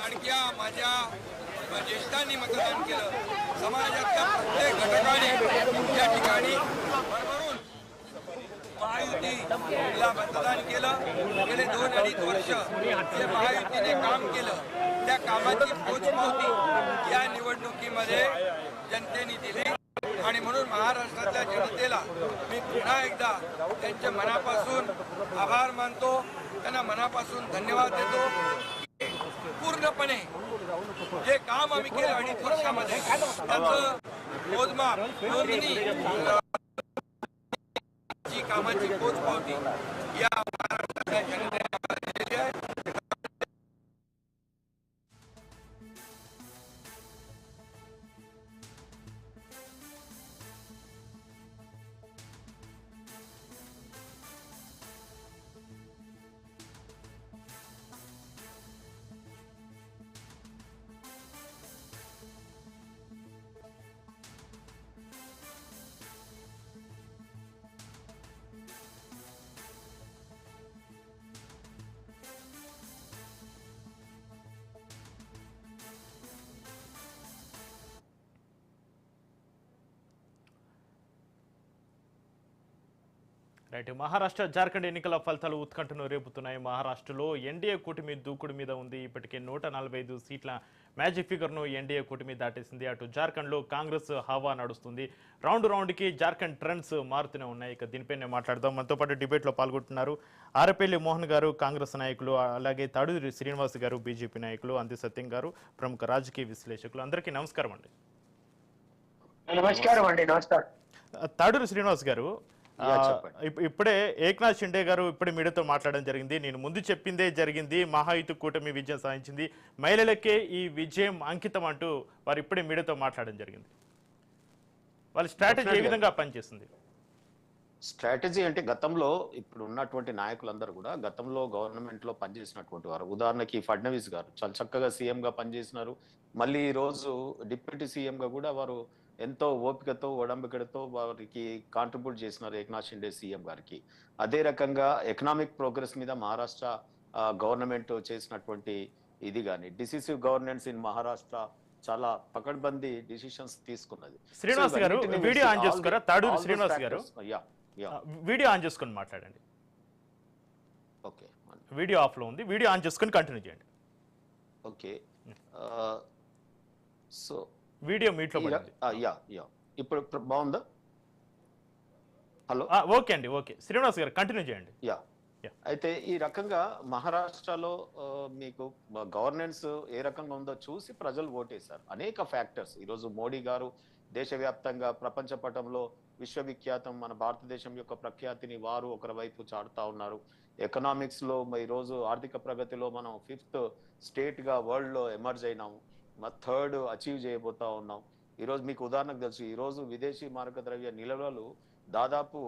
लाडक्या माझ्या ज्येष्ठांनी मतदान केलं. समाजाच्या प्रत्येक घटकाने या ठिकाणी भरभरून महायुतीला मतदान केलं. गेले 2-2.5 वर्ष जे महायुतीने काम केलं त्या कामाची पोचपावती या निवडणुकीमध्ये जनतेने दिली आणि म्हणून महाराष्ट्रातल्या जनतेला मी पुन्हा एकदा त्यांच्या मनापासून आभार मानतो, त्यांना मनापासून धन्यवाद देतो. पूर्णपणे जे काम आम्ही केलं 2.5 वर्षामध्ये त्याचं मोजमाप नोंदणी कामाची पोचपावती या महाराष्ट्रातल्या जनतेने दिलेली आहे. రైట్. మహారాష్ట్ర జార్ఖండ్ ఎన్నికల ఫలితాలు ఉత్కంఠను రేపుతున్నాయి. మహారాష్ట్రలో ఎన్డీఏ కూటమి దూకుడు మీద ఉంది. ఇప్పటికే 145 సీట్ల మ్యాజిక్ ఫిగర్ను ఎన్డీఏ కూటమి దాటేసింది. అటు జార్ఖండ్లో కాంగ్రెస్ హవా నడుస్తుంది. రౌండ్కి జార్ఖండ్ ట్రెండ్స్ మారుతూనే ఉన్నాయి. ఇక దీనిపైనే మాట్లాడదాం. మనతో పాటు డిబేట్లో పాల్గొంటున్నారు ఆరపల్లి మోహన్ గారు, కాంగ్రెస్ నాయకులు, అలాగే తాడూరి శ్రీనివాస్ గారు, బీజేపీ నాయకులు, అంది సత్యం గారు, ప్రముఖ రాజకీయ విశ్లేషకులు. అందరికీ నమస్కారం అండి. నమస్కారం. తాడూరి శ్రీనివాస్ గారు, ఇప్పుడే ఏక్నాథ్ షిండే గారు ఇప్పుడే మీడియాతో మాట్లాడడం జరిగింది. నేను ముందు చెప్పిందే జరిగింది, మహాయుతి కూటమి విజయం సాధించింది, మహిళలకే ఈ విజయం అంకితం అంటూ వారు ఇప్పుడే మీడియాతో మాట్లాడడం జరిగింది. వాళ్ళ స్ట్రాటజీ ఏ విధంగా పనిచేస్తుంది? స్ట్రాటజీ అంటే గతంలో ఇప్పుడు ఉన్నటువంటి నాయకులందరూ కూడా గతంలో గవర్నమెంట్ లో పనిచేసినటువంటి వారు. ఉదాహరణకి ఫడ్నవీస్ గారు చాలా చక్కగా సీఎం గా పనిచేసినారు. మళ్ళీ ఈ రోజు డిప్యూటీ సీఎం గా కూడా వారు ఎంతో ఓపికతో ఒడంబికతో వారికి కాంట్రిబ్యూట్ చేసినారు ఏక్నాథ్ షిండే సీఎం గారికి. అదే రకంగా ఎకనామిక్ ప్రోగ్రెస్ మీద మహారాష్ట్ర గవర్నమెంట్ చేసినటువంటి ఇది కానీ డిసిసివ్ గవర్నెన్స్ ఇన్ మహారాష్ట్ర చాలా పకడ్బందీ డిసిషన్స్ తీసుకున్నది. శ్రీనివాస్ గారు వీడియో ఆన్ చేసుకోరా? తాడూరి శ్రీనివాస్ గారు వీడియో ఆన్ చేసుకొని మాట్లాడండి. ఓకే, వీడియో ఆఫ్ లో ఉంది, వీడియో ఆన్ చేసుకొని కంటిన్యూ చేయండి. ఓకే, సో వీడియో మీట్లో ఇప్పుడు బాగుందా? హలో, ఓకే అండి, ఓకే. శ్రీనివాస్ గారు కంటిన్యూ చేయండి. అయితే ఈ రకంగా మహారాష్ట్రలో మీకు గవర్నెన్స్ ఏ రకంగా ఉందో చూసి ప్రజలు ఓటేశారు. అనేక ఫ్యాక్టర్స్. ఈరోజు మోడీ గారు దేశవ్యాప్తంగా ప్రపంచ పటంలో విశ్వవిఖ్యాతం, మన భారతదేశం యొక్క ప్రఖ్యాతిని వారు ఒకరి వైపు చాటుతా ఉన్నారు. ఎకనామిక్స్ లో ఈరోజు ఆర్థిక ప్రగతిలో మనం 5th స్టేట్ గా వరల్డ్ లో ఎమర్జ్ అయినాము. 3rd అచీవ్ చేయబోతా ఉన్నాం. ఈరోజు మీకు ఉదాహరణకు తెలుసు, ఈరోజు విదేశీ మారక ద్రవ్య నిల్వలు దాదాపు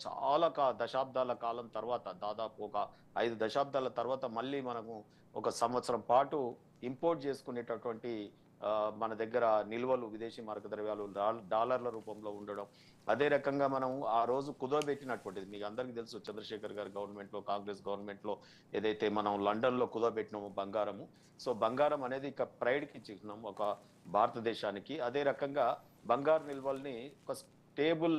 చాలా దశాబ్దాల కాలం తర్వాత, దాదాపు ఒక 5 దశాబ్దాల తర్వాత మళ్ళీ మనము ఒక సంవత్సరం పాటు ఇంపోర్ట్ చేసుకునేటటువంటి మన దగ్గర నిల్వలు, విదేశీ మారక ద్రవ్యాలు డాలర్ల రూపంలో ఉండడం. అదే రకంగా మనం ఆ రోజు కుదవబెట్టినటువంటిది మీకు అందరికీ తెలుసు, చంద్రశేఖర్ గారి గవర్నమెంట్ లో, కాంగ్రెస్ గవర్నమెంట్ లో ఏదైతే మనం లండన్ లో కుదవబెట్టినాము బంగారము. సో బంగారం అనేది ఇక ప్రైడ్ కి చిహ్నం ఒక భారతదేశానికి. అదే రకంగా బంగారు నిల్వల్ని ఒక స్టేబుల్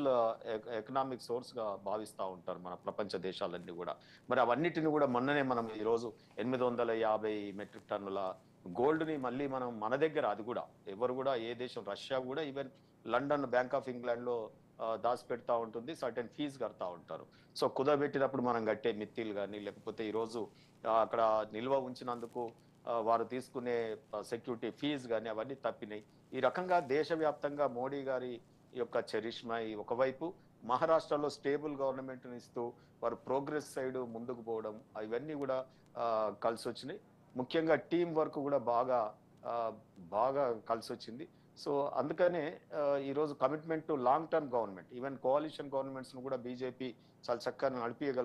ఎకనామిక్ సోర్స్ గా భావిస్తూ ఉంటారు మన ప్రపంచ దేశాలన్నీ కూడా. మరి అవన్నిటిని కూడా మొన్ననే మనం ఈరోజు 850 మెట్రిక్ టన్నుల గోల్డ్ ని మళ్ళీ మనం మన దగ్గర, అది కూడా ఎవరు కూడా ఏ దేశం, రష్యా కూడా even London bank of England లో దాచిపెడతా ఉంటుంది, సర్టెన్ ఫీజు కడతా ఉంటారు. సో కుదబెట్టినప్పుడు మనం కట్టే మిత్తిలు కానీ, లేకపోతే ఈరోజు అక్కడ నిల్వ ఉంచినందుకు వారు తీసుకునే సెక్యూరిటీ ఫీజు కానీ అవన్నీ తప్పినాయి. ఈ రకంగా దేశవ్యాప్తంగా మోడీ గారి యొక్క చరిష్మా ఒకవైపు, మహారాష్ట్రలో స్టేబుల్ గవర్నమెంట్ ఇస్తూ వారు ప్రోగ్రెస్ సైడ్ ముందుకు పోవడం, ఇవన్నీ కూడా కలిసి వచ్చినాయి. ముఖ్యంగా టీం వర్క్ కూడా బాగా కలిసి వచ్చింది. సో అందుకనే ఈరోజు commitment to long term government, even కోalition governments ను కూడా బీజేపీ చాలా చక్కగా నడిపించగలుగుతుంది.